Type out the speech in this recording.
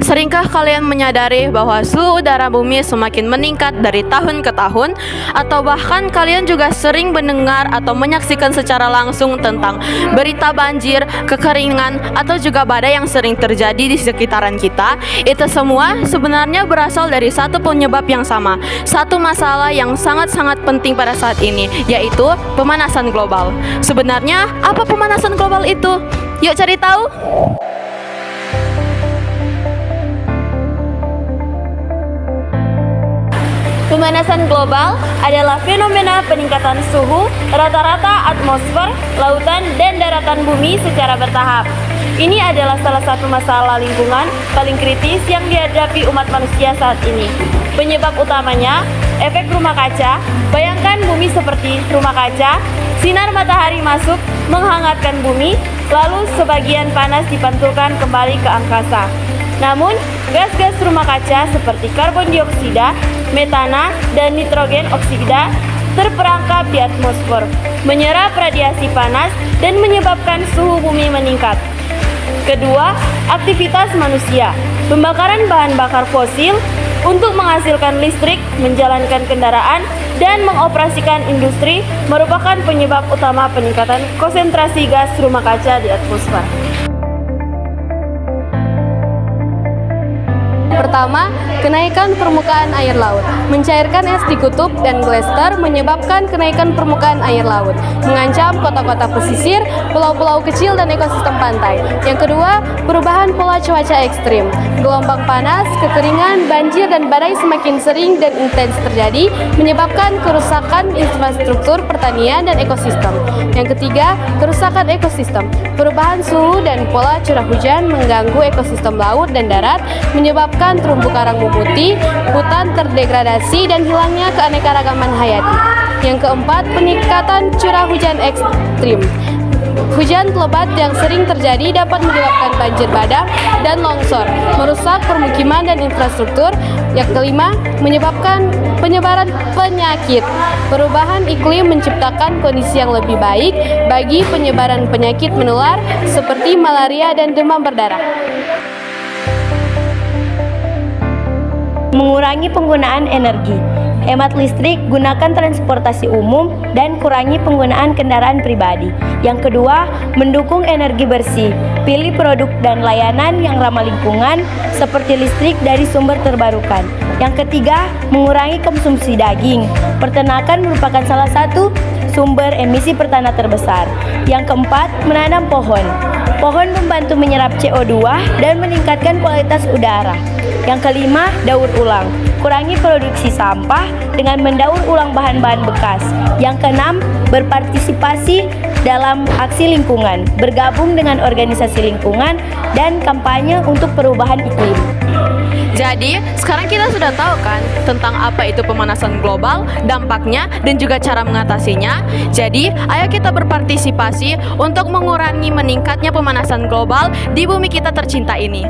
Seringkah kalian menyadari bahwa suhu udara bumi semakin meningkat dari tahun ke tahun? Atau bahkan kalian juga sering mendengar atau menyaksikan secara langsung tentang berita banjir, kekeringan, atau juga badai yang sering terjadi di sekitaran kita? Itu semua sebenarnya berasal dari satu penyebab yang sama, satu masalah yang sangat-sangat penting pada saat ini, yaitu pemanasan global. Sebenarnya, apa pemanasan global itu? Yuk cari tahu! Pemanasan global adalah fenomena peningkatan suhu rata-rata atmosfer, lautan, dan daratan bumi secara bertahap. Ini adalah salah satu masalah lingkungan paling kritis yang dihadapi umat manusia saat ini. Penyebab utamanya, efek rumah kaca. Bayangkan bumi seperti rumah kaca, sinar matahari masuk, menghangatkan bumi, lalu sebagian panas dipantulkan kembali ke angkasa. Namun, gas-gas rumah kaca seperti karbon dioksida, metana, dan nitrogen oksida terperangkap di atmosfer, menyerap radiasi panas dan menyebabkan suhu bumi meningkat. Kedua, aktivitas manusia. Pembakaran bahan bakar fosil untuk menghasilkan listrik, menjalankan kendaraan, dan mengoperasikan industri merupakan penyebab utama peningkatan konsentrasi gas rumah kaca di atmosfer. Pertama, kenaikan permukaan air laut. Mencairkan es di kutub dan glacier menyebabkan kenaikan permukaan air laut, mengancam kota-kota pesisir, pulau-pulau kecil, dan ekosistem pantai. Yang kedua, perubahan pola cuaca ekstrim. Gelombang panas, kekeringan, banjir, dan badai semakin sering dan intens terjadi, menyebabkan kerusakan infrastruktur pertanian dan ekosistem. Yang ketiga, kerusakan ekosistem. Perubahan suhu dan pola curah hujan mengganggu ekosistem laut dan darat, menyebabkan terumbu karang memutih, hutan terdegradasi, dan hilangnya keanekaragaman hayati. Yang keempat, peningkatan curah hujan ekstrim. Hujan lebat yang sering terjadi dapat menyebabkan banjir bandang dan longsor, merusak permukiman dan infrastruktur. Yang kelima, menyebabkan penyebaran penyakit. Perubahan iklim menciptakan kondisi yang lebih baik bagi penyebaran penyakit menular seperti malaria dan demam berdarah. Mengurangi penggunaan energi. Hemat listrik, gunakan transportasi umum, dan kurangi penggunaan kendaraan pribadi. Yang kedua, mendukung energi bersih. Pilih produk dan layanan yang ramah lingkungan seperti listrik dari sumber terbarukan. Yang ketiga, mengurangi konsumsi daging. Peternakan merupakan salah satu sumber emisi pertanian terbesar. Yang keempat, menanam pohon. Pohon membantu menyerap CO2 dan meningkatkan kualitas udara. Yang kelima, daur ulang. Kurangi produksi sampah dengan mendaur ulang bahan-bahan bekas. Yang keenam, berpartisipasi dalam aksi lingkungan, bergabung dengan organisasi lingkungan, dan kampanye untuk perubahan iklim. Jadi, sekarang kita sudah tahu kan tentang apa itu pemanasan global, dampaknya, dan juga cara mengatasinya. Jadi, ayo kita berpartisipasi untuk mengurangi meningkatnya pemanasan global di bumi kita tercinta ini.